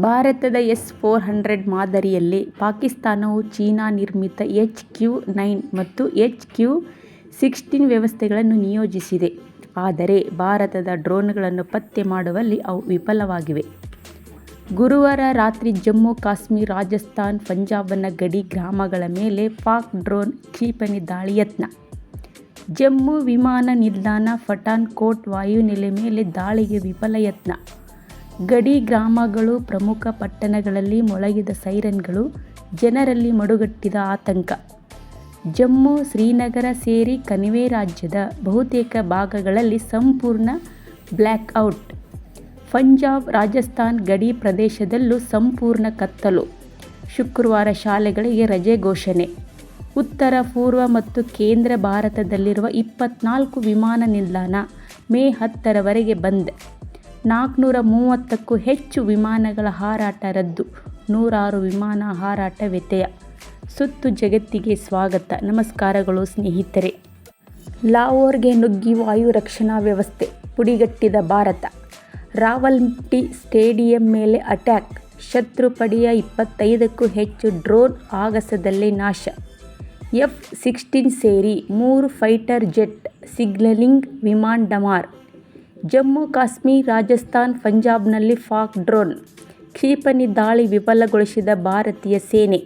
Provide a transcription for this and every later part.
ಭಾರತದ S-400 ಮಾದರಿಯಲ್ಲಿ ಪಾಕಿಸ್ತಾನವು ಚೀನಾ ನಿರ್ಮಿತ HQ-9 ಮತ್ತು HQ-16 ವ್ಯವಸ್ಥೆಗಳನ್ನು ನಿಯೋಜಿಸಿದೆ. ಆದರೆ ಭಾರತದ ಡ್ರೋನ್ಗಳನ್ನು ಪತ್ತೆ ಮಾಡುವಲ್ಲಿ ಅವು ವಿಫಲವಾಗಿವೆ. ಗುರುವಾರ ರಾತ್ರಿ ಜಮ್ಮು ಕಾಶ್ಮೀರ, ರಾಜಸ್ಥಾನ, ಪಂಜಾಬ್ನ ಗಡಿ ಗ್ರಾಮಗಳ ಮೇಲೆ ಪಾಕ್ ಡ್ರೋನ್ ಕ್ಷಿಪಣಿ ದಾಳಿ ಯತ್ನ. ಜಮ್ಮು ವಿಮಾನ ನಿಲ್ದಾಣ, ಪಠಾನ್ಕೋಟ್ ವಾಯುನೆಲೆ ಮೇಲೆ ದಾಳಿಗೆ ವಿಫಲ ಯತ್ನ. ಗಡಿ ಗ್ರಾಮಗಳು, ಪ್ರಮುಖ ಪಟ್ಟಣಗಳಲ್ಲಿ ಮೊಳಗಿದ ಸೈರನ್ಗಳು, ಜನರಲ್ಲಿ ಮಡುಗಟ್ಟಿದ ಆತಂಕ. ಜಮ್ಮು, ಶ್ರೀನಗರ ಸೇರಿ ಕಣಿವೆ ರಾಜ್ಯದ ಬಹುತೇಕ ಭಾಗಗಳಲ್ಲಿ ಸಂಪೂರ್ಣ ಬ್ಲ್ಯಾಕ್ಔಟ್. ಪಂಜಾಬ್, ರಾಜಸ್ಥಾನ ಗಡಿ ಪ್ರದೇಶದಲ್ಲೂ ಸಂಪೂರ್ಣ ಕತ್ತಲು. ಶುಕ್ರವಾರ ಶಾಲೆಗಳಿಗೆ ರಜೆ ಘೋಷಣೆ. ಉತ್ತರ, ಪೂರ್ವ ಮತ್ತು ಕೇಂದ್ರ ಭಾರತದಲ್ಲಿರುವ 24 ವಿಮಾನ ನಿಲ್ದಾಣ ಮೇ 10ರವರೆಗೆ ಬಂದ್. 430ಕ್ಕೂ ಹೆಚ್ಚು ವಿಮಾನಗಳ ಹಾರಾಟ ರದ್ದು. 106 ವಿಮಾನ ಹಾರಾಟ ವ್ಯತ್ಯಯ. ಸುತ್ತು ಜಗತ್ತಿಗೆ ಸ್ವಾಗತ. ನಮಸ್ಕಾರಗಳು ಸ್ನೇಹಿತರೆ. ಲಾಹೋರ್ಗೆ ನುಗ್ಗಿ ವಾಯು ರಕ್ಷಣಾ ವ್ಯವಸ್ಥೆ ಪುಡಿಗಟ್ಟಿದ ಭಾರತ. ರಾವಲ್ಪಿಂಡಿ ಸ್ಟೇಡಿಯಂ ಮೇಲೆ ಅಟ್ಯಾಕ್. ಶತ್ರು ಪಡೆಯ 25ಕ್ಕೂ ಹೆಚ್ಚು ಡ್ರೋನ್ ಆಗಸದಲ್ಲೇ ನಾಶ. F-16 ಸೇರಿ 3 ಫೈಟರ್ ಜೆಟ್, ಸಿಗ್ನಲಿಂಗ್ ವಿಮಾನ ಡಮಾರ್. ಜಮ್ಮು ಕಾಶ್ಮೀರ, ರಾಜಸ್ಥಾನ, ಪಂಜಾಬ್ನಲ್ಲಿ ಪಾಕ್ ಡ್ರೋನ್ ಕ್ಷಿಪಣಿ ದಾಳಿ ವಿಫಲಗೊಳಿಸಿದ ಭಾರತೀಯ ಸೇನೆ.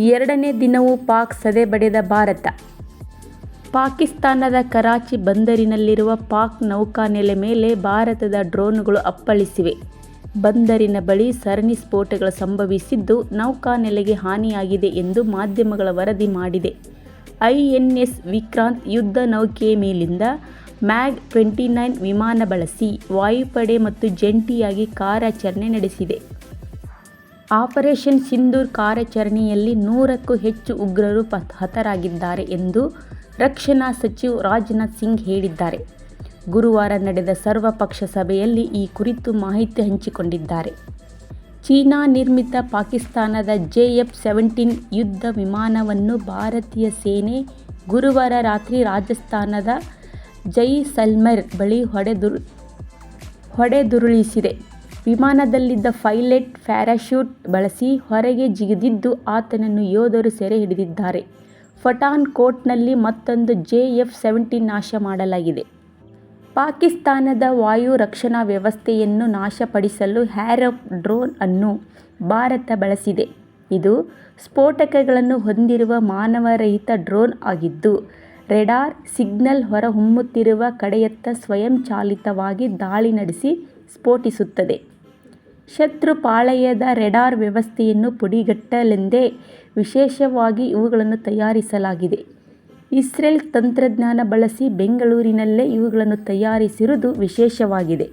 2ನೇ ದಿನವೂ ಪಾಕ್ ಸದೆಬಡಿದ ಭಾರತ. ಪಾಕಿಸ್ತಾನದ ಕರಾಚಿ ಬಂದರಿನಲ್ಲಿರುವ ಪಾಕ್ ನೌಕಾನೆಲೆ ಮೇಲೆ ಭಾರತದ ಡ್ರೋನ್ಗಳು ಅಪ್ಪಳಿಸಿವೆ. ಬಂದರಿನ ಬಳಿ ಸರಣಿ ಸ್ಫೋಟಗಳು ಸಂಭವಿಸಿದ್ದು, ನೌಕಾನೆಲೆಗೆ ಹಾನಿಯಾಗಿದೆ ಎಂದು ಮಾಧ್ಯಮಗಳ ವರದಿ ಮಾಡಿದೆ. INS ವಿಕ್ರಾಂತ್ ಯುದ್ಧ ನೌಕೆಯ ಮೇಲಿಂದ MiG-29 ವಿಮಾನ ಬಳಸಿ ವಾಯುಪಡೆ ಮತ್ತು ಜಂಟಿಯಾಗಿ ಕಾರ್ಯಾಚರಣೆ ನಡೆಸಿದೆ. ಆಪರೇಷನ್ ಸಿಂಧೂರ್ ಕಾರ್ಯಾಚರಣೆಯಲ್ಲಿ 100ಕ್ಕೂ ಹೆಚ್ಚು ಉಗ್ರರು ಹತರಾಗಿದ್ದಾರೆ ಎಂದು ರಕ್ಷಣಾ ಸಚಿವ ರಾಜನಾಥ್ ಸಿಂಗ್ ಹೇಳಿದ್ದಾರೆ. ಗುರುವಾರ ನಡೆದ ಸರ್ವಪಕ್ಷ ಸಭೆಯಲ್ಲಿ ಈ ಕುರಿತು ಮಾಹಿತಿ ಹಂಚಿಕೊಂಡಿದ್ದಾರೆ. ಚೀನಾ ನಿರ್ಮಿತ ಪಾಕಿಸ್ತಾನದ JF-17 ಯುದ್ಧ ವಿಮಾನವನ್ನು ಭಾರತೀಯ ಸೇನೆ ಗುರುವಾರ ರಾತ್ರಿ ರಾಜಸ್ಥಾನದ ಜೈಸಲ್ಮೇರ್ ಬಳಿ ಹೊಡೆದುರುಳಿಸಿದೆ. ವಿಮಾನದಲ್ಲಿದ್ದ ಪೈಲಟ್ ಪ್ಯಾರಾಶೂಟ್ ಬಳಸಿ ಹೊರಗೆ ಜಿಗಿದಿದ್ದು, ಆತನನ್ನು ಯೋಧರು ಸೆರೆ ಹಿಡಿದಿದ್ದಾರೆ. ಪಠಾನ್ಕೋಟ್ನಲ್ಲಿ ಮತ್ತೊಂದು JF-17 ನಾಶ ಮಾಡಲಾಗಿದೆ. ಪಾಕಿಸ್ತಾನದ ವಾಯು ರಕ್ಷಣಾ ವ್ಯವಸ್ಥೆಯನ್ನು ನಾಶಪಡಿಸಲು ಹ್ಯಾರಪ್ ಡ್ರೋನ್ ಅನ್ನು ಭಾರತ ಬಳಸಿದೆ. ಇದು ಸ್ಫೋಟಕಗಳನ್ನು ಹೊಂದಿರುವ ಮಾನವರಹಿತ ಡ್ರೋನ್ ಆಗಿದ್ದು, ರೇಡಾರ್ ಸಿಗ್ನಲ್ ಹೊರಹೊಮ್ಮುತ್ತಿರುವ ಕಡೆಯತ್ತ ಸ್ವಯಂಚಾಲಿತವಾಗಿ ದಾಳಿ ನಡೆಸಿ ಸ್ಫೋಟಿಸುತ್ತದೆ. ಶತ್ರು ಪಾಳೆಯದ ರೇಡಾರ್ ವ್ಯವಸ್ಥೆಯನ್ನು ಪುಡಿಗಟ್ಟಲೆಂದೇ ವಿಶೇಷವಾಗಿ ಇವುಗಳನ್ನು ತಯಾರಿಸಲಾಗಿದೆ. ಇಸ್ರೇಲ್ ತಂತ್ರಜ್ಞಾನ ಬಳಸಿ ಬೆಂಗಳೂರಿನಲ್ಲೇ ಇವುಗಳನ್ನು ತಯಾರಿಸಿರುವುದು ವಿಶೇಷವಾಗಿದೆ.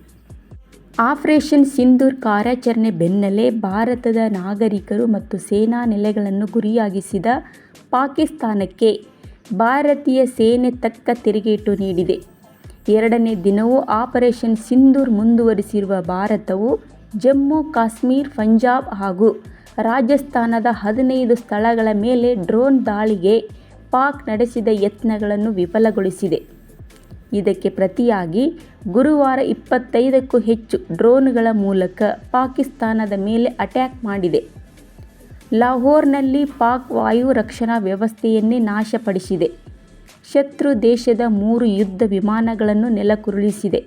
ಆಪರೇಷನ್ ಸಿಂಧೂರ್ ಕಾರ್ಯಾಚರಣೆ ಬೆನ್ನಲ್ಲೇ ಭಾರತದ ನಾಗರಿಕರು ಮತ್ತು ಸೇನಾ ನೆಲೆಗಳನ್ನು ಗುರಿಯಾಗಿಸಿದ ಪಾಕಿಸ್ತಾನಕ್ಕೆ ಭಾರತೀಯ ಸೇನೆ ತಕ್ಕ ತಿರುಗೇಟು ನೀಡಿದೆ. 2ನೇ ದಿನವೂ ಆಪರೇಷನ್ ಸಿಂಧೂರ್ ಮುಂದುವರಿಸಿರುವ ಭಾರತವು ಜಮ್ಮು ಕಾಶ್ಮೀರ, ಪಂಜಾಬ್ ಹಾಗೂ ರಾಜಸ್ಥಾನದ 15 ಸ್ಥಳಗಳ ಮೇಲೆ ಡ್ರೋನ್ ದಾಳಿಗೆ ಪಾಕ್ ನಡೆಸಿದ ಯತ್ನಗಳನ್ನು ವಿಫಲಗೊಳಿಸಿದೆ. ಇದಕ್ಕೆ ಪ್ರತಿಯಾಗಿ ಗುರುವಾರ 25ಕ್ಕೂ ಹೆಚ್ಚು ಡ್ರೋನ್ಗಳ ಮೂಲಕ ಪಾಕಿಸ್ತಾನದ ಮೇಲೆ ಅಟ್ಯಾಕ್ ಮಾಡಿದೆ. ಲಾಹೋರ್ನಲ್ಲಿ ಪಾಕ್ ವಾಯು ರಕ್ಷಣಾ ವ್ಯವಸ್ಥೆಯನ್ನೇ ನಾಶಪಡಿಸಿದೆ. ಶತ್ರು ದೇಶದ 3 ಯುದ್ಧ ವಿಮಾನಗಳನ್ನು ನೆಲಕ್ಕುರುಳಿಸಿದೆ.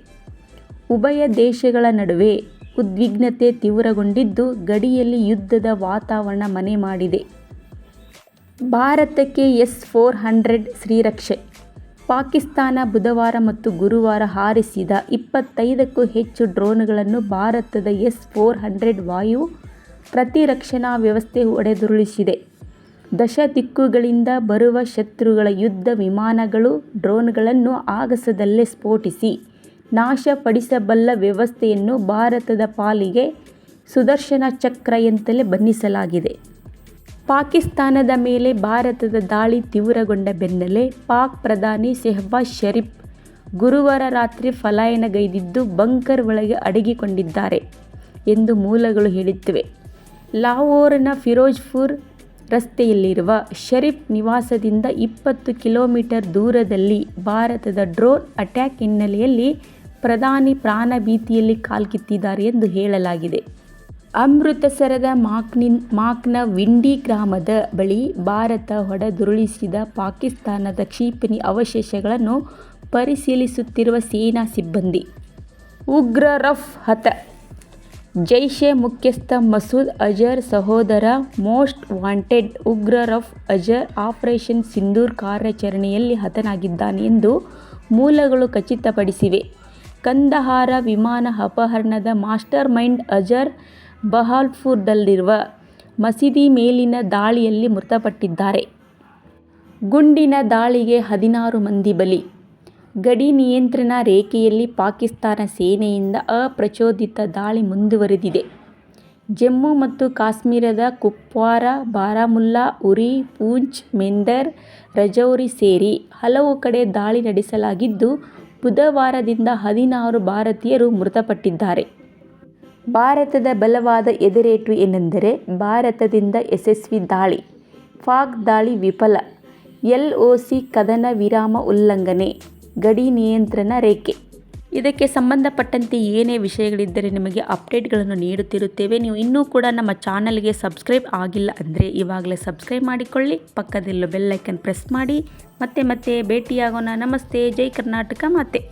ಉಭಯ ದೇಶಗಳ ನಡುವೆ ಉದ್ವಿಗ್ನತೆ ತೀವ್ರಗೊಂಡಿದ್ದು, ಗಡಿಯಲ್ಲಿ ಯುದ್ಧದ ವಾತಾವರಣ ಮನೆ ಮಾಡಿದೆ. ಭಾರತಕ್ಕೆ S-400 ಶ್ರೀರಕ್ಷೆ. ಪಾಕಿಸ್ತಾನ ಬುಧವಾರ ಮತ್ತು ಗುರುವಾರ ಹಾರಿಸಿದ 25ಕ್ಕೂ ಹೆಚ್ಚು ಡ್ರೋನ್ಗಳನ್ನು ಭಾರತದ S-400 ವಾಯು ಪ್ರತಿರಕ್ಷಣಾ ವ್ಯವಸ್ಥೆ ಹೊಡೆದುರುಳಿಸಿದೆ. ದಶ ದಿಕ್ಕುಗಳಿಂದ ಬರುವ ಶತ್ರುಗಳ ಯುದ್ಧ ವಿಮಾನಗಳು, ಡ್ರೋನ್ಗಳನ್ನು ಆಗಸದಲ್ಲೇ ಸ್ಫೋಟಿಸಿ ನಾಶಪಡಿಸಬಲ್ಲ ವ್ಯವಸ್ಥೆಯನ್ನು ಭಾರತದ ಪಾಲಿಗೆ ಸುದರ್ಶನ ಚಕ್ರ ಎಂತಲೇ ಬಣ್ಣಿಸಲಾಗಿದೆ. ಪಾಕಿಸ್ತಾನದ ಮೇಲೆ ಭಾರತದ ದಾಳಿ ತೀವ್ರಗೊಂಡ ಬೆನ್ನಲ್ಲೇ ಪಾಕ್ ಪ್ರಧಾನಿ ಶೆಹಬಾಜ್ ಷರೀಫ್ ಗುರುವಾರ ರಾತ್ರಿ ಪಲಾಯನಗೈದಿದ್ದು, ಬಂಕರ್ ಒಳಗೆ ಅಡಗಿಕೊಂಡಿದ್ದಾರೆ ಎಂದು ಮೂಲಗಳು ಹೇಳುತ್ತಿವೆ. ಲಾಹೋರ್ನ ಫಿರೋಜ್ಪುರ್ ರಸ್ತೆಯಲ್ಲಿರುವ ಷರೀಫ್ ನಿವಾಸದಿಂದ 20 ಕಿಲೋಮೀಟರ್ ದೂರದಲ್ಲಿ ಭಾರತದ ಡ್ರೋನ್ ಅಟ್ಯಾಕ್ ಹಿನ್ನೆಲೆಯಲ್ಲಿ ಪ್ರಧಾನಿ ಪ್ರಾಣಭೀತಿಯಲ್ಲಿ ಕಾಲ್ಕಿತ್ತಿದ್ದಾರೆ ಎಂದು ಹೇಳಲಾಗಿದೆ. ಅಮೃತಸರದ ಮಾಕ್ನ ವಿಂಡಿ ಗ್ರಾಮದ ಬಳಿ ಭಾರತ ಹೊಡೆದುರುಳಿಸಿದ ಪಾಕಿಸ್ತಾನದ ಕ್ಷಿಪಣಿ ಅವಶೇಷಗಳನ್ನು ಪರಿಶೀಲಿಸುತ್ತಿರುವ ಸೇನಾ ಸಿಬ್ಬಂದಿ. ಉಗ್ರ ರಫ್ ಹತ. ಜೈಷೆ ಮುಖ್ಯಸ್ಥ ಮಸೂದ್ ಅಜರ್ ಸಹೋದರ ಮೋಸ್ಟ್ ವಾಂಟೆಡ್ ಉಗ್ರ ರಫ್ ಅಜರ್ ಆಪರೇಷನ್ ಸಿಂಧೂರ್ ಕಾರ್ಯಾಚರಣೆಯಲ್ಲಿ ಹತನಾಗಿದ್ದಾನೆ ಎಂದು ಮೂಲಗಳು ಖಚಿತಪಡಿಸಿವೆ. ಕಂದಹಾರ ವಿಮಾನ ಅಪಹರಣದ ಮಾಸ್ಟರ್ ಮೈಂಡ್ ಅಜರ್ ಬಹಾವಲ್ಪುರದಲ್ಲಿರುವ ಮಸೀದಿ ಮೇಲಿನ ದಾಳಿಯಲ್ಲಿ ಮೃತಪಟ್ಟಿದ್ದಾರೆ. ಗುಂಡಿನ ದಾಳಿಗೆ 16 ಮಂದಿ ಬಲಿ. ಗಡಿ ನಿಯಂತ್ರಣ ರೇಖೆಯಲ್ಲಿ ಪಾಕಿಸ್ತಾನ ಸೇನೆಯಿಂದ ಅಪ್ರಚೋದಿತ ದಾಳಿ ಮುಂದುವರೆದಿದೆ. ಜಮ್ಮು ಮತ್ತು ಕಾಶ್ಮೀರದ ಕುಪ್ವಾರ, ಬಾರಾಮುಲ್ಲಾ, ಉರಿ, ಪೂಂಚ್, ಮೆಂದರ್, ರಜೌರಿ ಸೇರಿ ಹಲವು ಕಡೆ ದಾಳಿ ನಡೆಸಲಾಗಿದ್ದು, ಬುಧವಾರದಿಂದ 16 ಭಾರತೀಯರು ಮೃತಪಟ್ಟಿದ್ದಾರೆ. ಭಾರತದ ಬಲವಾದ ಎದುರೇಟು ಏನೆಂದರೆ ಭಾರತದಿಂದ ಯಶಸ್ವಿ ದಾಳಿ, ಪಾಕ್ ದಾಳಿ ವಿಫಲ, LOC ಕದನ ವಿರಾಮ ಉಲ್ಲಂಘನೆ, ಗಡಿ ನಿಯಂತ್ರಣ ರೇಖೆ. ಇದಕ್ಕೆ ಸಂಬಂಧಪಟ್ಟಂತೆ ಏನೇ ವಿಷಯಗಳಿದ್ದರೆ ನಿಮಗೆ ಅಪ್ಡೇಟ್ಗಳನ್ನು ನೀಡುತ್ತಿರುತ್ತೇವೆ. ನೀವು ಇನ್ನೂ ಕೂಡ ನಮ್ಮ ಚಾನಲ್ಗೆ ಸಬ್ಸ್ಕ್ರೈಬ್ ಆಗಿಲ್ಲ ಅಂದರೆ ಇವಾಗಲೇ ಸಬ್ಸ್ಕ್ರೈಬ್ ಮಾಡಿಕೊಳ್ಳಿ. ಪಕ್ಕದಲ್ಲೂ ಬೆಲ್ ಐಕನ್ ಪ್ರೆಸ್ ಮಾಡಿ. ಮತ್ತೆ ಭೇಟಿಯಾಗೋಣ. ನಮಸ್ತೆ. ಜೈ ಕರ್ನಾಟಕ ಮಾತೆ.